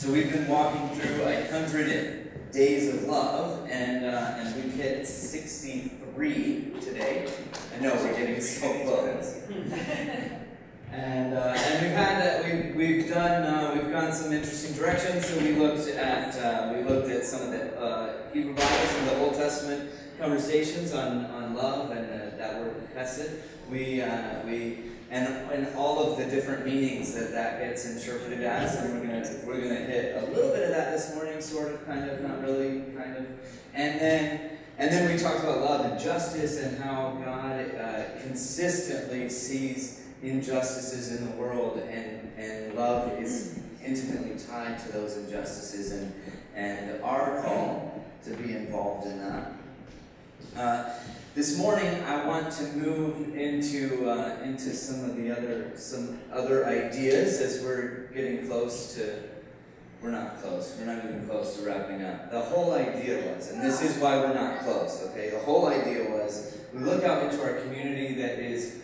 So we've been walking through 100 days of love, and we've hit 63 today. I know we're getting so close. And we've gone some interesting directions. So we looked at some of the Hebrew Bibles and the Old Testament conversations on love and that word hesed. And all of the different meanings that gets interpreted as, and we're gonna hit a little bit of that this morning, sort of, kind of, not really, kind of, and then we talked about love and justice and how God consistently sees injustices in the world, and love is intimately tied to those injustices, and our call to be involved in that. This morning, I want to move into some other ideas as we're getting close to. We're not close. We're not even close to wrapping up. The whole idea was, and this is why we're not close. Okay, the whole idea was we look out into our community that is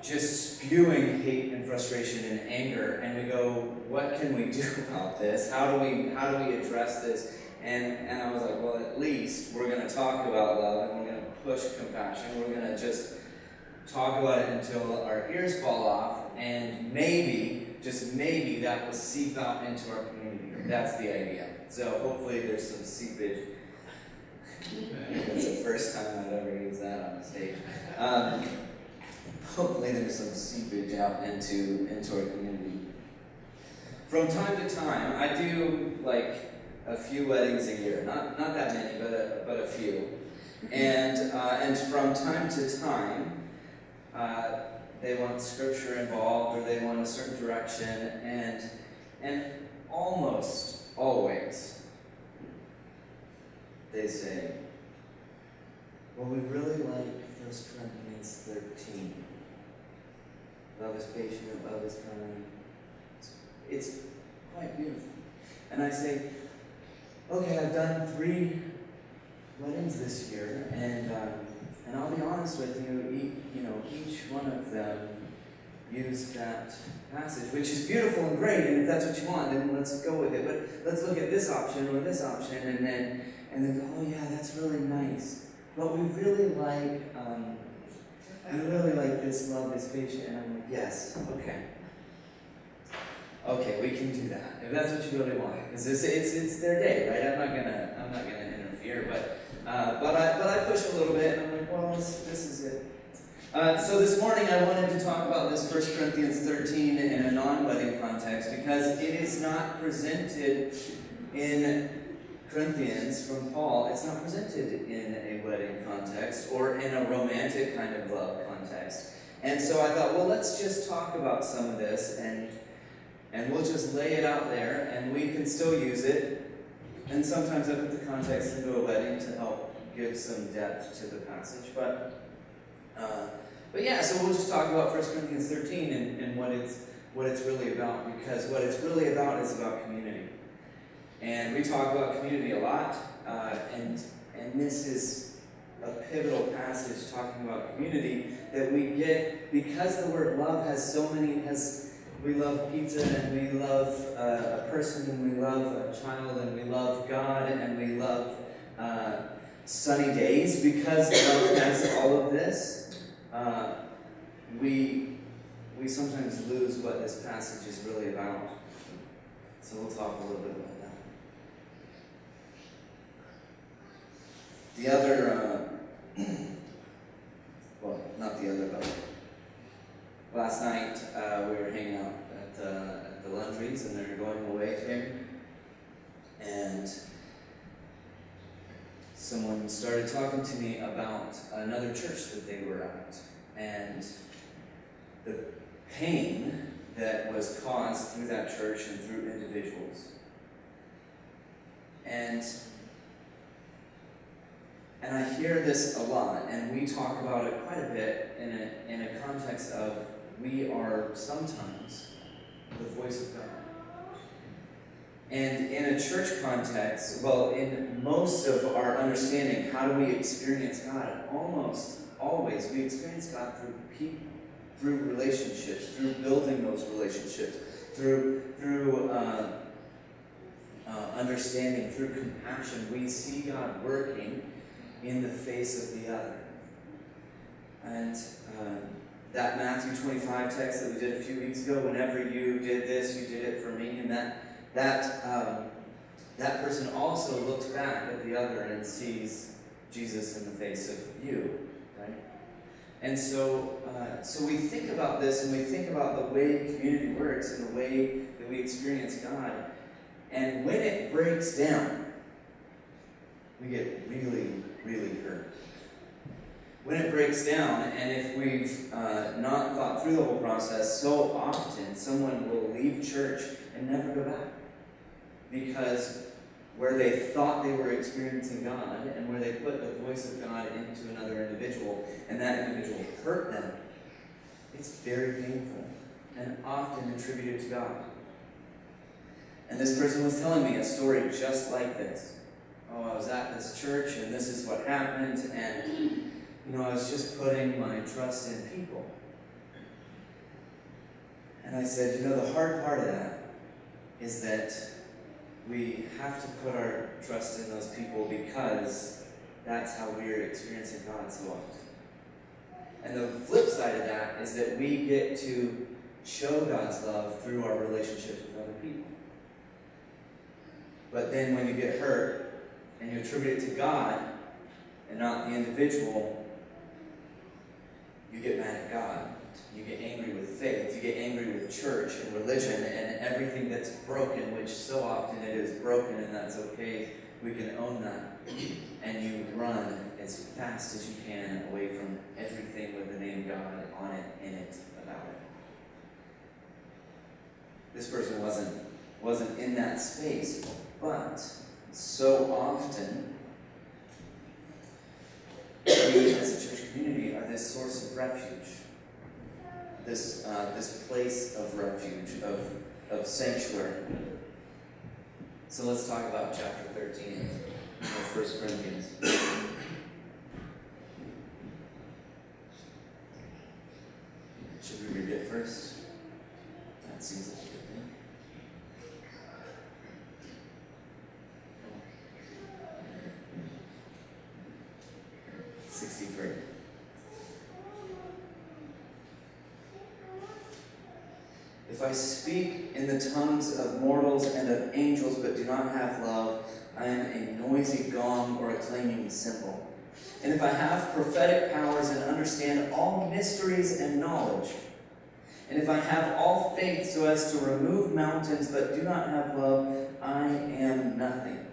just spewing hate and frustration and anger, and we go, what can we do about this? How do we address this? And I was like, well, at least we're going to talk about love, and we're going to push compassion. We're going to just talk about it until our ears fall off, and maybe, just maybe, that will seep out into our community. That's the idea. So hopefully there's some seepage. It's the first time I've ever used that on the stage. Hopefully there's some seepage out into our community. From time to time, I do like a few weddings a year. Not that many, but a few. And from time to time, they want scripture involved, or they want a certain direction, and almost always they say, well, we really like 1 Corinthians 13. Love is patient, love is kind. It's quite beautiful. And I say, okay, I've done 3 weddings this year, and I'll be honest with you, each one of them used that passage, which is beautiful and great, and if that's what you want, then let's go with it. But let's look at this option or this option, and then go, oh yeah, that's really nice. But we really like this love is patient, and I'm like, yes, okay, we can do that if that's what you really want, because it's their day, right? I'm not gonna interfere, but I push a little bit, and I'm like, well, this is it. So this morning I wanted to talk about this 1 Corinthians 13 in a non-wedding context, because it is not presented in Corinthians from Paul. It's not presented in a wedding context or in a romantic kind of love context. And so I thought, well, let's just talk about some of this, and we'll just lay it out there, and we can still use it. And sometimes I put the context into a wedding to help give some depth to the passage. But yeah, so we'll just talk about 1 Corinthians 13 and what it's really about, because what it's really about is about community. And we talk about community a lot, and this is a pivotal passage talking about community that we get because the word love has so many. We love pizza, and we love a person, and we love a child, and we love God, and we love sunny days. Because love has all of this, we sometimes lose what this passage is really about. So we'll talk a little bit about that. The other, well, not the other, but last night we were hanging out at the Landry's, and they were going away today, and someone started talking to me about another church that they were at, and the pain that was caused through that church and through individuals. And I hear this a lot, and we talk about it quite a bit in a context of we are sometimes the voice of God. And in a church context, well, in most of our understanding, how do we experience God? Almost always, we experience God through people, through relationships, through building those relationships, through understanding, through compassion, we see God working in the face of the other. And that Matthew 25 text that we did a few weeks ago, whenever you did this, you did it for me, and that person also looks back at the other and sees Jesus in the face of you, right? And so we think about this, and we think about the way community works and the way that we experience God. And when it breaks down, we get really, really hurt. When it breaks down, and if we've not thought through the whole process, so often someone will leave church and never go back. Because where they thought they were experiencing God, and where they put the voice of God into another individual, and that individual hurt them, it's very painful, and often attributed to God. And this person was telling me a story just like this. Oh, I was at this church, and this is what happened, and I was just putting my trust in people. And I said, the hard part of that is that we have to put our trust in those people because that's how we're experiencing God so often. And the flip side of that is that we get to show God's love through our relationships with other people. But then when you get hurt and you attribute it to God and not the individual, you get mad at God. You get angry with faith. You get angry with church and religion and everything that's broken, which so often it is broken, and that's okay. We can own that. And you run as fast as you can away from everything with the name God on it, in it, about it. This person wasn't in that space, but so often we as a church community are this source of refuge. This place of refuge, of sanctuary. So let's talk about chapter 13 of 1 Corinthians. Should we read it first? That seems like a good thing. 63. If I speak in the tongues of mortals and of angels, but do not have love, I am a noisy gong or a clanging cymbal. And if I have prophetic powers and understand all mysteries and knowledge, and if I have all faith so as to remove mountains, but do not have love, I am nothing.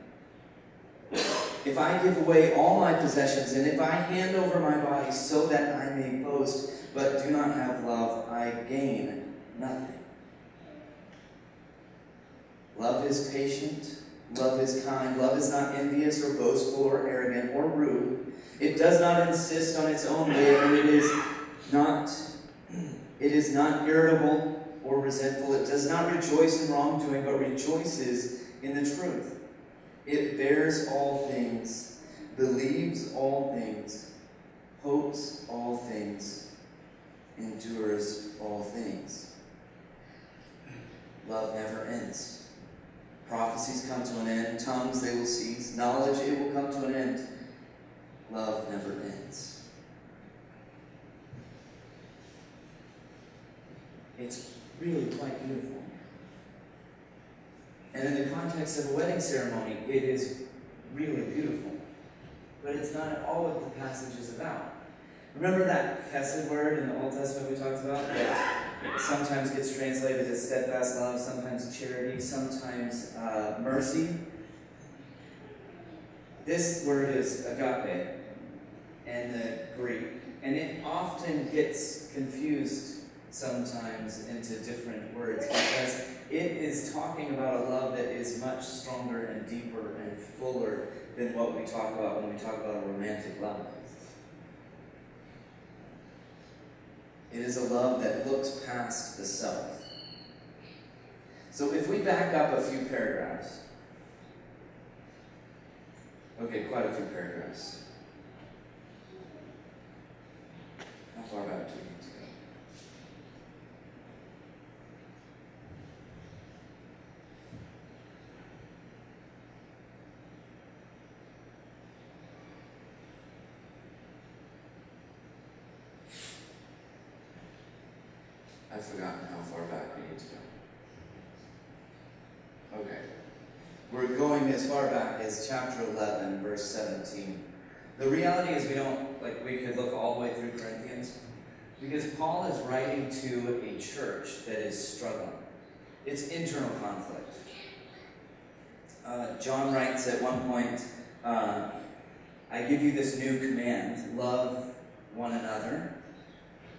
If I give away all my possessions, and if I hand over my body so that I may boast, but do not have love, I gain nothing. Love is patient, love is kind, love is not envious or boastful or arrogant or rude. It does not insist on its own way, and it is not irritable or resentful. It does not rejoice in wrongdoing, but rejoices in the truth. It bears all things, believes all things, hopes all things, endures all things. Love never ends. Prophecies come to an end, tongues they will cease, knowledge it will come to an end. Love never ends. It's really quite beautiful. And in the context of a wedding ceremony, it is really beautiful. But it's not at all what the passage is about. Remember that chesed word in the Old Testament we talked about? That sometimes gets translated as steadfast love, sometimes charity, sometimes mercy. This word is agape in the Greek. And it often gets confused sometimes into different words because it is talking about a love that is much stronger and deeper and fuller than what we talk about when we talk about a romantic love. It is a love that looks past the self. So if we back up a few paragraphs, okay, quite a few paragraphs. How far back do we need to go? I've forgotten how far back we need to go. Okay. We're going as far back as chapter 11, verse 17. The reality is we could look all the way through Corinthians, because Paul is writing to a church that is struggling. It's internal conflict. John writes at one point, I give you this new command, love one another.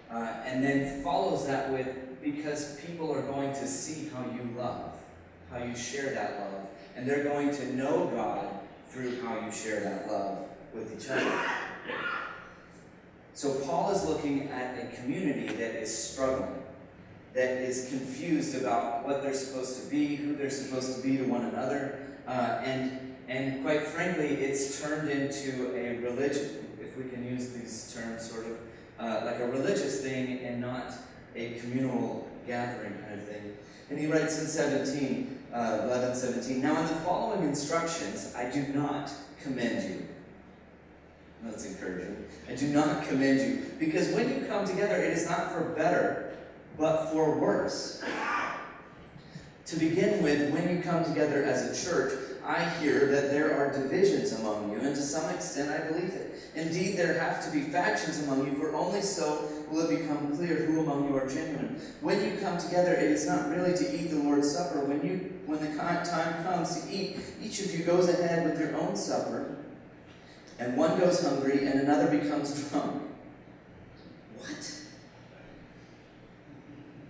And then follows that with, because people are going to see how you love, how you share that love. And they're going to know God through how you share that love with each other. So Paul is looking at a community that is struggling, that is confused about what they're supposed to be, who they're supposed to be to one another, and quite frankly, it's turned into a religion, if we can use these terms, sort of like a religious thing and not a communal gathering kind of thing. And he writes in 11:17, now in the following instructions, I do not commend you. That's encouraging. I do not commend you, because when you come together, it is not for better, but for worse. To begin with, when you come together as a church, I hear that there are divisions among you, and to some extent I believe it. Indeed, there have to be factions among you, for only so will it become clear who among you are genuine. When you come together, it is not really to eat the Lord's Supper. When the time comes to eat, each of you goes ahead with your own supper, and one goes hungry, and another becomes drunk. What?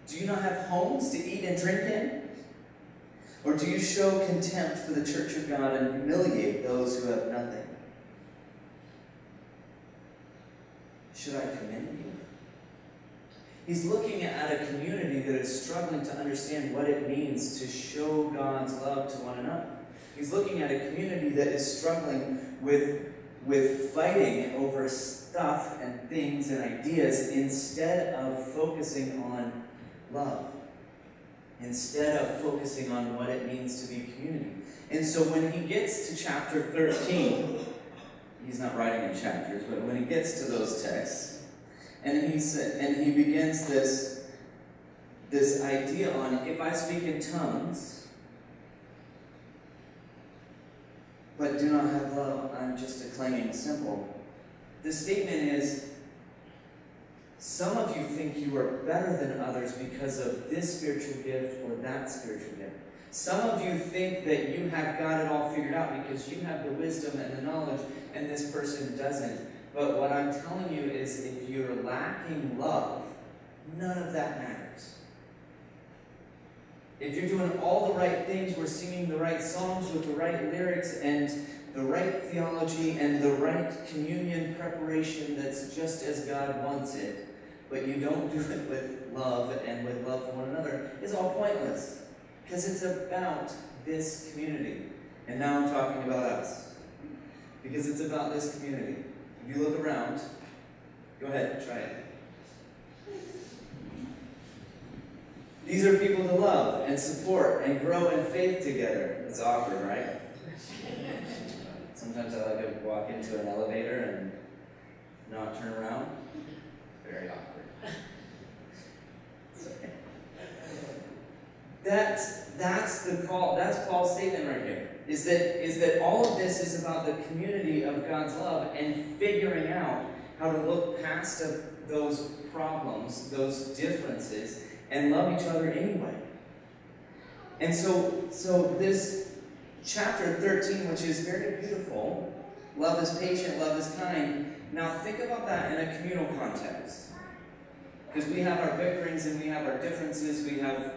Do you not have homes to eat and drink in? Or do you show contempt for the church of God and humiliate those who have nothing? Should I commend you? He's looking at a community that is struggling to understand what it means to show God's love to one another. He's looking at a community that is struggling with fighting over stuff and things and ideas instead of focusing on love. Instead of focusing on what it means to be community. And so when he gets to chapter 13, he's not writing in chapters, but when he gets to those texts, and he begins this idea on, if I speak in tongues, but do not have love, I'm just a clanging cymbal. The statement is, some of you think you are better than others because of this spiritual gift or that spiritual gift. Some of you think that you have got it all figured out because you have the wisdom and the knowledge and this person doesn't. But what I'm telling you is, if you're lacking love, none of that matters. If you're doing all the right things, we're singing the right songs with the right lyrics and the right theology and the right communion preparation that's just as God wants it, but you don't do it with love and with love for one another, it's all pointless. Because it's about this community. And now I'm talking about us. Because it's about this community. If you look around, go ahead, try it. These are people to love and support and grow in faith together. It's awkward, right? Sometimes I like to walk into an elevator and not turn around. Very awkward. That's the call. That's Paul's statement right here. Is that all of this is about the community of God's love and figuring out how to look past those problems, those differences, and love each other anyway. And so this chapter 13, which is very beautiful, love is patient, love is kind. Now think about that in a communal context. Because we have our bickerings and we have our differences, we have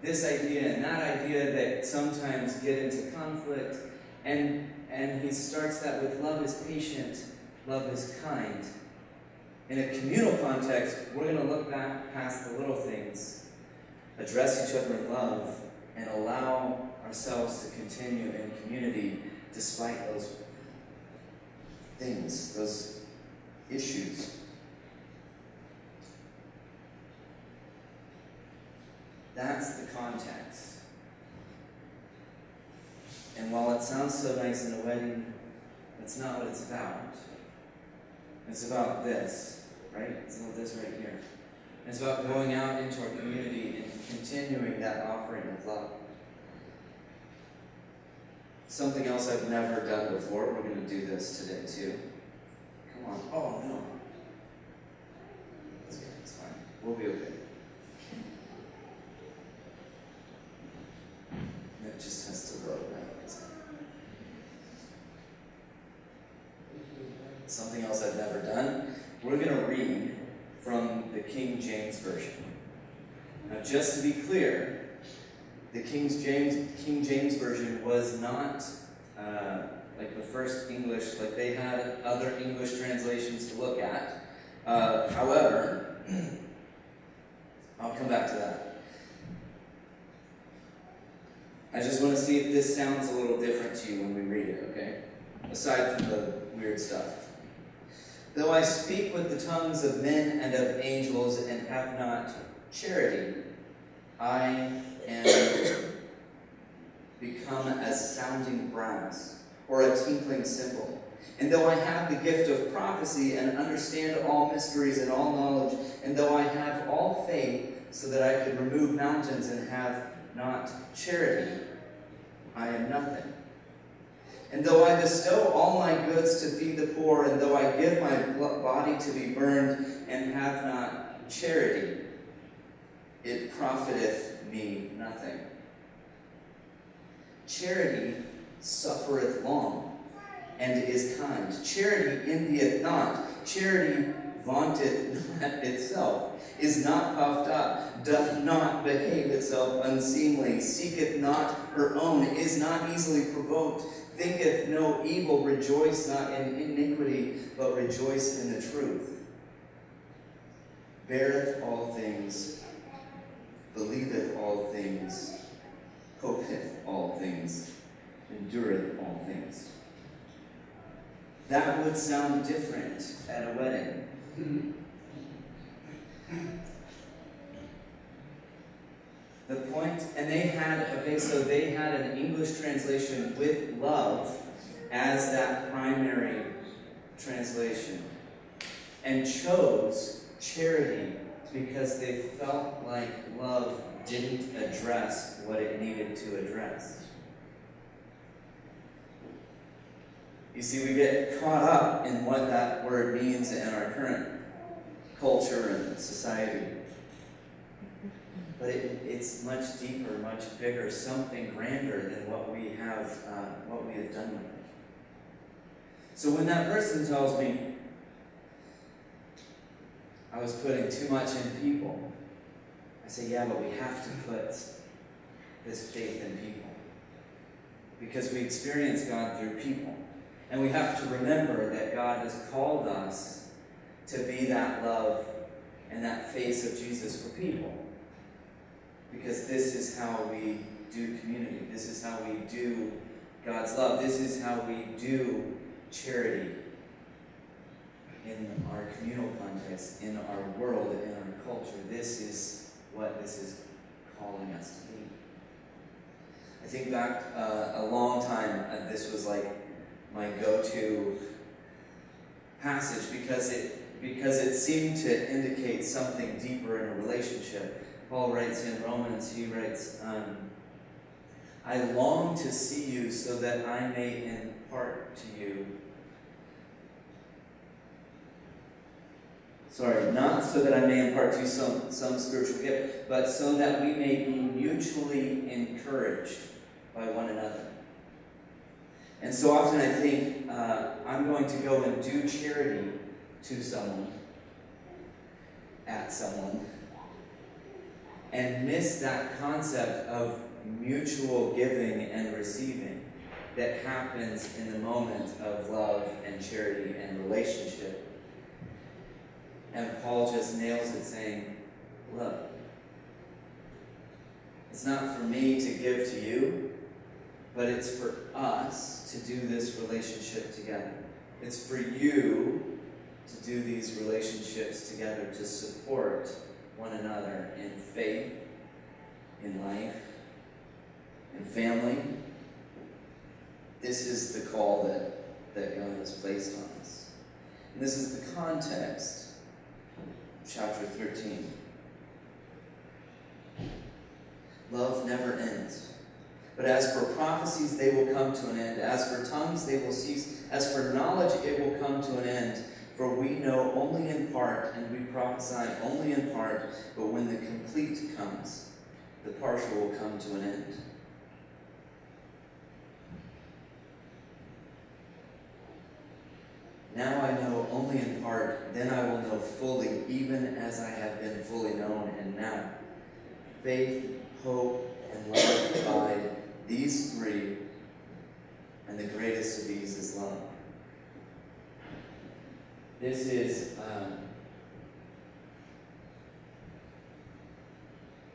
this idea and that idea that sometimes get into conflict. And he starts that with love is patient, love is kind. In a communal context, we're going to look back past the little things, address each other in love, and allow ourselves to continue in community despite those things, those issues. That's the context. And while it sounds so nice in a wedding, that's not what it's about. It's about this, right? It's about this right here. It's about going out into our community and continuing that offering of love. Something else I've never done before. We're going to do this today too. Come on. Oh, no. It's okay. It's fine. We'll be okay. It just has to load now. Something else I've never done. We're going to read from the King James Version. Now, just to be clear, the King James Version was not like the first English, like they had other English translations to look at. However, I'll come back to that. I just want to see if this sounds a little different to you when we read it, okay? Aside from the weird stuff. Though I speak with the tongues of men and of angels and have not charity, I am become as sounding brass or a tinkling cymbal. And though I have the gift of prophecy and understand all mysteries and all knowledge, and though I have all faith so that I could remove mountains and have not charity, I am nothing. And though I bestow all my goods to feed the poor, and though I give my body to be burned and have not charity, it profiteth me nothing. Charity suffereth long, and is kind. Charity envieth not. Charity vaunteth not itself, is not puffed up, doth not behave itself unseemly, seeketh not her own, is not easily provoked, thinketh no evil, rejoice not in iniquity, but rejoice in the truth. Beareth all things, believeth all things, hopeth all things, endureth all things. That would sound different at a wedding. The point, and they had an English translation with love as that primary translation, and chose charity because they felt like love didn't address what it needed to address. You see, we get caught up in what that word means in our current culture and society. But it's much deeper, much bigger, something grander than what we have done with it. So when that person tells me I was putting too much in people, I say, yeah, but we have to put this faith in people. Because we experience God through people. And we have to remember that God has called us to be that love and that face of Jesus for people. Because this is how we do community. This is how we do God's love. This is how we do charity in our communal context, in our world, in our culture. This is what this is calling us to be. I think back a long time, this was like my go-to passage because it seemed to indicate something deeper in a relationship. Paul writes in Romans, he writes, I long to see you so that I may impart to you. Not so that I may impart to you some spiritual gift, but so that we may be mutually encouraged by one another. And so often I think I'm going to go and do charity to someone, at someone, and miss that concept of mutual giving and receiving that happens in the moment of love and charity and relationship. And Paul just nails it saying, look, it's not for me to give to you, but it's for us to do this relationship together. It's for you to do these relationships together, to support one another in faith, in life, in family. This is the call that God has placed on us. And this is the context of chapter 13. Love never ends. But as for prophecies, they will come to an end. As for tongues, they will cease. As for knowledge, it will come to an end. For we know only in part, and we prophesy only in part. But when the complete comes, the partial will come to an end. Now I know only in part, then I will know fully, even as I have been fully known. And now, faith, hope, and love abide, these three, and the greatest of these is love. This is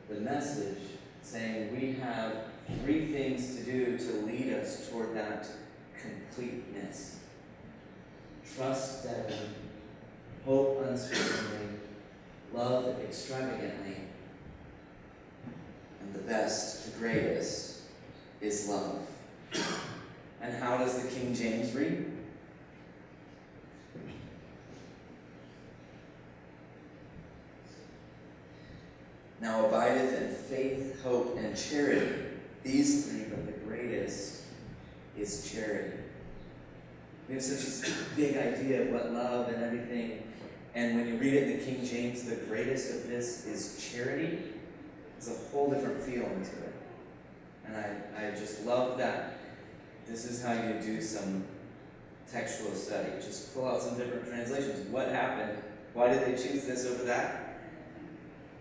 the message saying we have three things to do to lead us toward that completeness. Trust steadily, hope unswervingly, love extravagantly, and the best, the greatest, is love. And how does the King James read? Now abideth in faith, hope, and charity. These three, but the greatest is charity. We have such a big idea of what love and everything. And when you read it in the King James, the greatest of this is charity. It's a whole different feeling to it. And I just love that. This is how you do some textual study. Just pull out some different translations. What happened? Why did they choose this over that?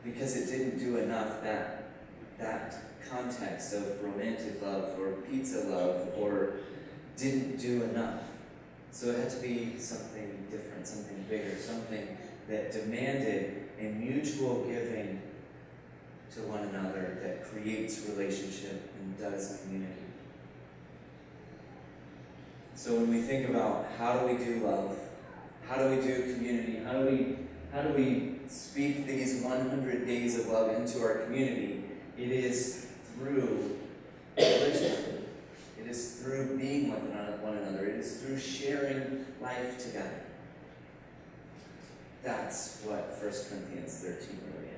Because it didn't do enough that context of romantic love or pizza love, or didn't do enough. So it had to be something different, something bigger, something that demanded a mutual giving to one another that creates relationship and does community. So when we think about how do we do love, how do we do community, how do we speak these 100 days of love into our community, it is through religion. It is through being with one another. It is through sharing life together. That's what 1 Corinthians 13 really